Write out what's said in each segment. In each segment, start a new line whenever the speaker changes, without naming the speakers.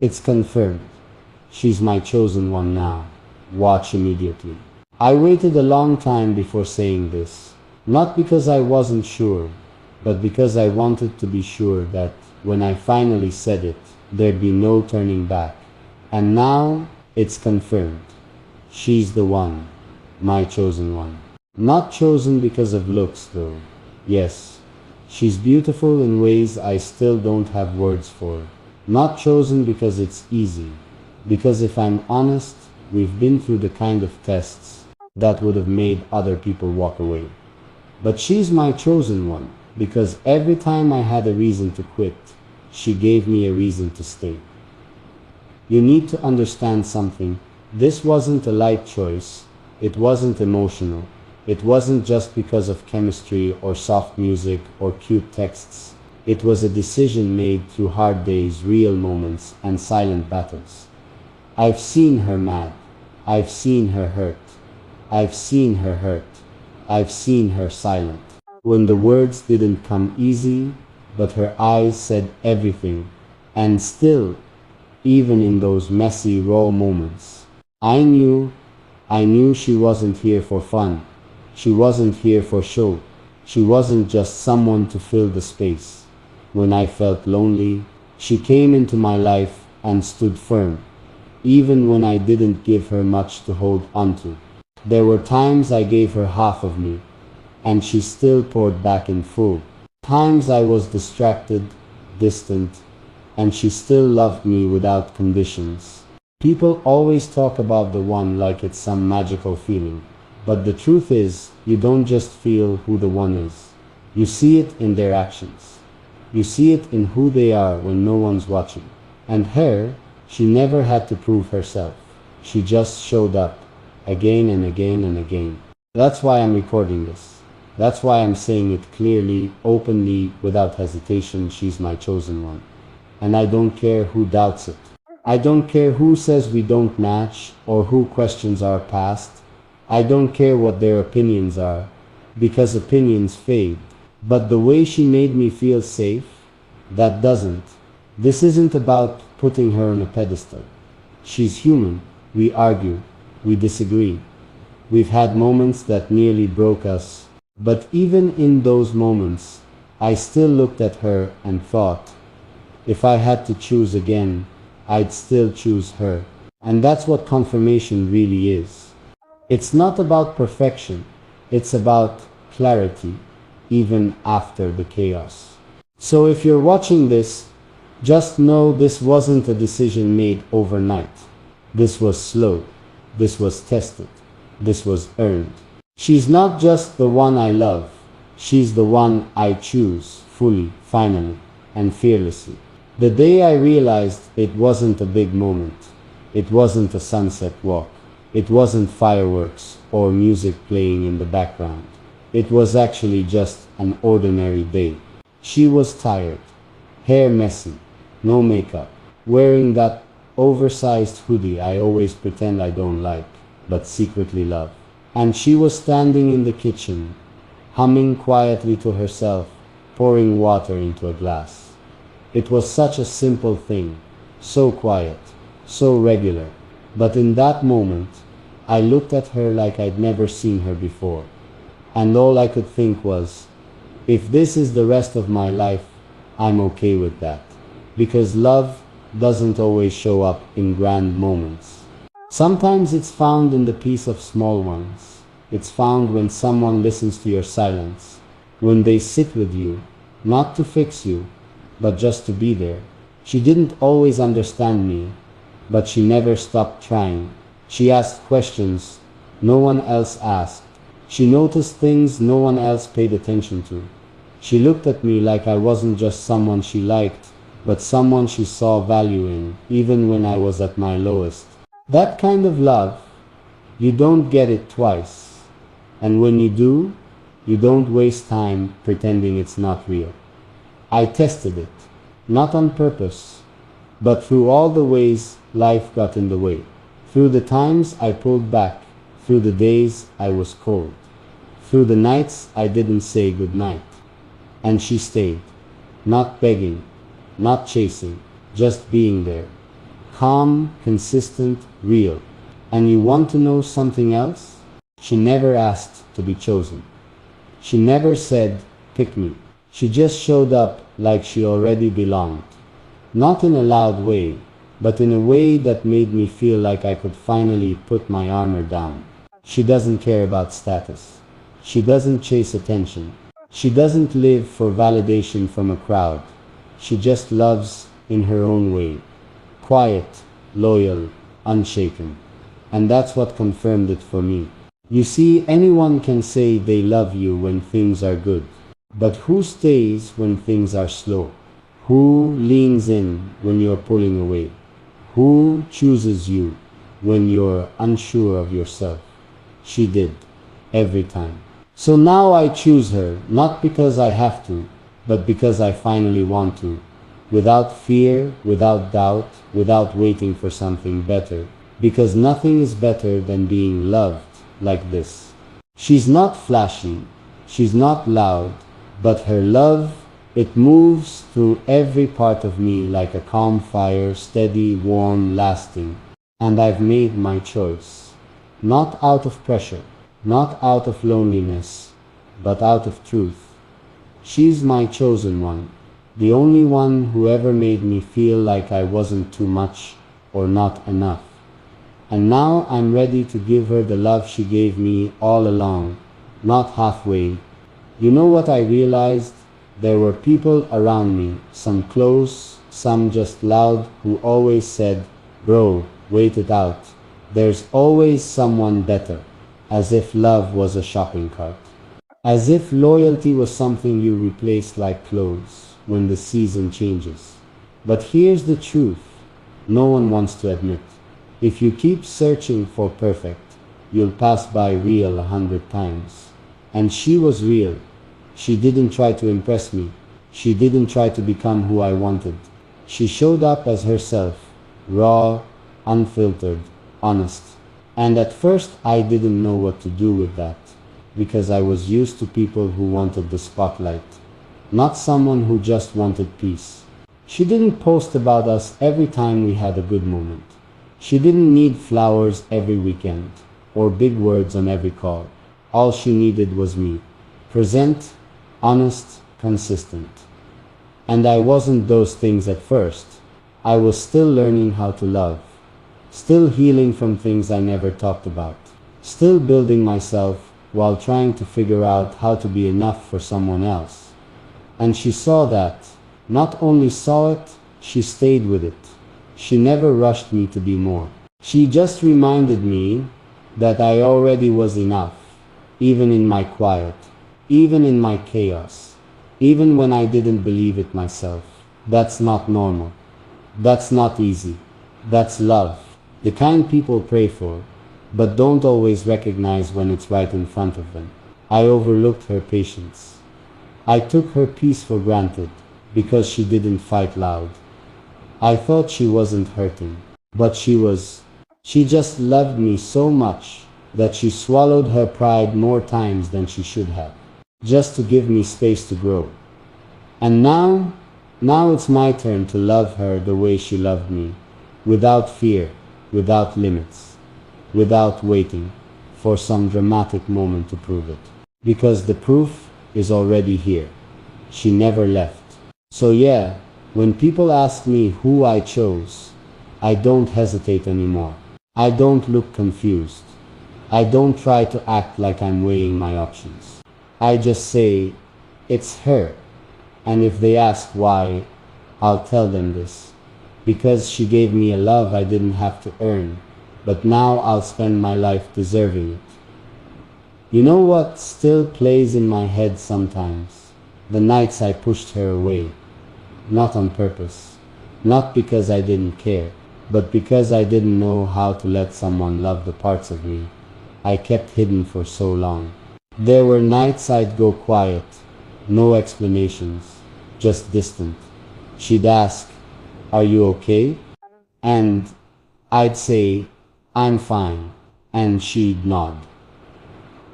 It's confirmed. She's my chosen one now. Watch immediately. I waited a long time before saying this. Not because I wasn't sure, but because I wanted to be sure that when I finally said it, there'd be no turning back. And now, it's confirmed. She's the one. My chosen one. Not chosen because of looks, though. Yes, she's beautiful in ways I still don't have words for. Not chosen because it's easy. Because if I'm honest, we've been through the kind of tests that would have made other people walk away. But she's my chosen one because every time I had a reason to quit, she gave me a reason to stay. You need to understand something. This wasn't a light choice. It wasn't emotional. It wasn't just because of chemistry or soft music or cute texts. It was a decision made through hard days, real moments, and silent battles. I've seen her mad. I've seen her hurt. I've seen her hurt. I've seen her silent. When the words didn't come easy, but her eyes said everything. And still, even in those messy, raw moments, I knew she wasn't here for fun. She wasn't here for show. She wasn't just someone to fill the space. When I felt lonely, she came into my life and stood firm, even when I didn't give her much to hold onto. There were times I gave her half of me, and she still poured back in full. Times I was distracted, distant, and she still loved me without conditions. People always talk about the one like it's some magical feeling. But the truth is, you don't just feel who the one is. You see it in their actions. You see it in who they are when no one's watching. And her, she never had to prove herself. She just showed up, again and again and again. That's why I'm recording this. That's why I'm saying it clearly, openly, without hesitation. She's my chosen one. And I don't care who doubts it. I don't care who says we don't match or who questions our past. I don't care what their opinions are, because opinions fade. But the way she made me feel safe, that doesn't. This isn't about putting her on a pedestal. She's human. We argue. We disagree. We've had moments that nearly broke us. But even in those moments, I still looked at her and thought, if I had to choose again, I'd still choose her. And that's what confirmation really is. It's not about perfection, it's about clarity, even after the chaos. So if you're watching this, just know this wasn't a decision made overnight. This was slow, this was tested, this was earned. She's not just the one I love, she's the one I choose fully, finally, and fearlessly. The day I realized it wasn't a big moment, it wasn't a sunset walk. It wasn't fireworks or music playing in the background. It was actually just an ordinary day. She was tired, hair messy, no makeup, wearing that oversized hoodie I always pretend I don't like, but secretly love. And she was standing in the kitchen, humming quietly to herself, pouring water into a glass. It was such a simple thing, so quiet, so regular. But in that moment, I looked at her like I'd never seen her before. And all I could think was, if this is the rest of my life, I'm okay with that. Because love doesn't always show up in grand moments. Sometimes it's found in the peace of small ones. It's found when someone listens to your silence, when they sit with you, not to fix you, but just to be there. She didn't always understand me, but she never stopped trying. She asked questions no one else asked. She noticed things no one else paid attention to. She looked at me like I wasn't just someone she liked, but someone she saw value in, even when I was at my lowest. That kind of love, you don't get it twice. And when you do, you don't waste time pretending it's not real. I tested it, not on purpose, but through all the ways life got in the way. Through the times I pulled back, through the days I was cold, through the nights I didn't say goodnight. And she stayed, not begging, not chasing, just being there. Calm, consistent, real. And you want to know something else? She never asked to be chosen. She never said, pick me. She just showed up like she already belonged. Not in a loud way, but in a way that made me feel like I could finally put my armor down. She doesn't care about status. She doesn't chase attention. She doesn't live for validation from a crowd. She just loves in her own way. Quiet, loyal, unshaken. And that's what confirmed it for me. You see, anyone can say they love you when things are good. But who stays when things are slow? Who leans in when you're pulling away? Who chooses you when you're unsure of yourself? She did, every time. So now I choose her, not because I have to, but because I finally want to. Without fear, without doubt, without waiting for something better. Because nothing is better than being loved like this. She's not flashy, she's not loud, but her love, it moves through every part of me like a calm fire, steady, warm, lasting. And I've made my choice. Not out of pressure, not out of loneliness, but out of truth. She's my chosen one, the only one who ever made me feel like I wasn't too much or not enough. And now I'm ready to give her the love she gave me all along, not halfway. You know what I realized? There were people around me, some close, some just loud, who always said, bro, wait it out. There's always someone better. As if love was a shopping cart. As if loyalty was something you replace like clothes when the season changes. But here's the truth no one wants to admit. If you keep searching for perfect, you'll pass by real 100 times. And she was real. She didn't try to impress me. She didn't try to become who I wanted. She showed up as herself, raw, unfiltered, honest. And at first I didn't know what to do with that, because I was used to people who wanted the spotlight, not someone who just wanted peace. She didn't post about us every time we had a good moment. She didn't need flowers every weekend, or big words on every call. All she needed was me. Present, honest, consistent. And I wasn't those things at first. I was still learning how to love. Still healing from things I never talked about. Still building myself while trying to figure out how to be enough for someone else. And she saw that. Not only saw it, she stayed with it. She never rushed me to be more. She just reminded me that I already was enough, even in my quiet, even in my chaos, even when I didn't believe it myself. That's not normal. That's not easy. That's love. The kind people pray for, but don't always recognize when it's right in front of them. I overlooked her patience. I took her peace for granted because she didn't fight loud. I thought she wasn't hurting, but she was. She just loved me so much that she swallowed her pride more times than she should have, just to give me space to grow. And now it's my turn to love her the way she loved me, without fear, without limits, without waiting for some dramatic moment to prove it. Because the proof is already here. She never left. So yeah, when people ask me who I chose, I don't hesitate anymore. I don't look confused. I don't try to act like I'm weighing my options. I just say, it's her. And if they ask why, I'll tell them this. Because she gave me a love I didn't have to earn, but now I'll spend my life deserving it. You know what still plays in my head sometimes? The nights I pushed her away. Not on purpose. Not because I didn't care, but because I didn't know how to let someone love the parts of me I kept hidden for so long. There were nights I'd go quiet, no explanations, just distant. She'd ask, "Are you okay?" And I'd say, "I'm fine," and she'd nod.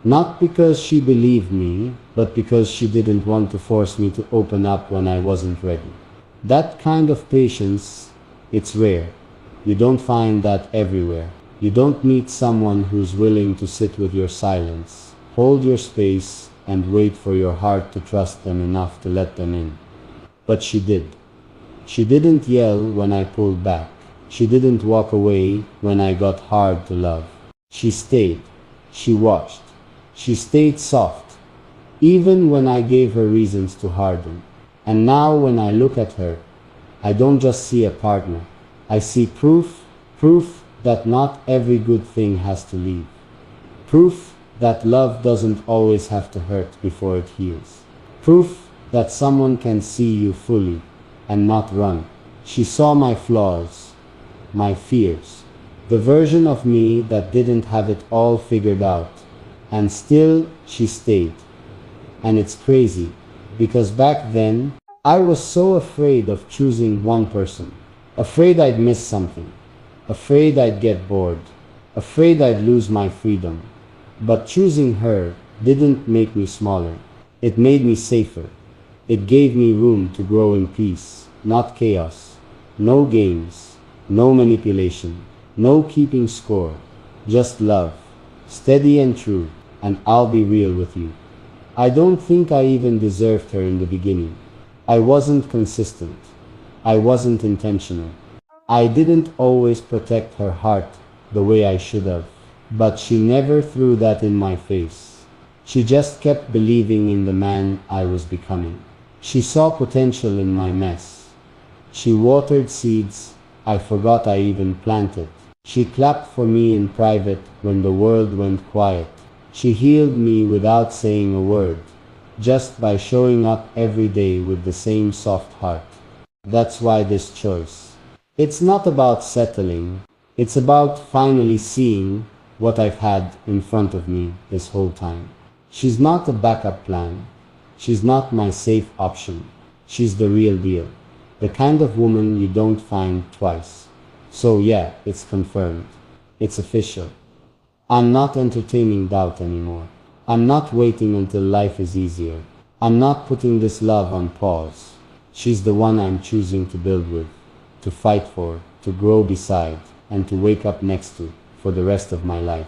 Not because she believed me, but because she didn't want to force me to open up when I wasn't ready. That kind of patience, it's rare. You don't find that everywhere. You don't meet someone who's willing to sit with your silence, hold your space, and wait for your heart to trust them enough to let them in. But she did. She didn't yell when I pulled back. She didn't walk away when I got hard to love. She stayed. She watched. She stayed soft, even when I gave her reasons to harden. And now when I look at her, I don't just see a partner. I see proof that not every good thing has to leave. Proof that love doesn't always have to hurt before it heals. Proof that someone can see you fully and not run. She saw my flaws, my fears, the version of me that didn't have it all figured out, and still she stayed. And it's crazy, because back then, I was so afraid of choosing one person. Afraid I'd miss something. Afraid I'd get bored. Afraid I'd lose my freedom. But choosing her didn't make me smaller. It made me safer. It gave me room to grow in peace, not chaos. No games, no manipulation, no keeping score. Just love, steady and true, and I'll be real with you. I don't think I even deserved her in the beginning. I wasn't consistent. I wasn't intentional. I didn't always protect her heart the way I should have. But she never threw that in my face. She just kept believing in the man I was becoming. She saw potential in my mess. She watered seeds I forgot I even planted. She clapped for me in private when the world went quiet. She healed me without saying a word, just by showing up every day with the same soft heart. That's why this choice. It's not about settling. It's about finally seeing what I've had in front of me this whole time. She's not a backup plan. She's not my safe option. She's the real deal. The kind of woman you don't find twice. So yeah, it's confirmed. It's official. I'm not entertaining doubt anymore. I'm not waiting until life is easier. I'm not putting this love on pause. She's the one I'm choosing to build with, to fight for, to grow beside, and to wake up next to for the rest of my life.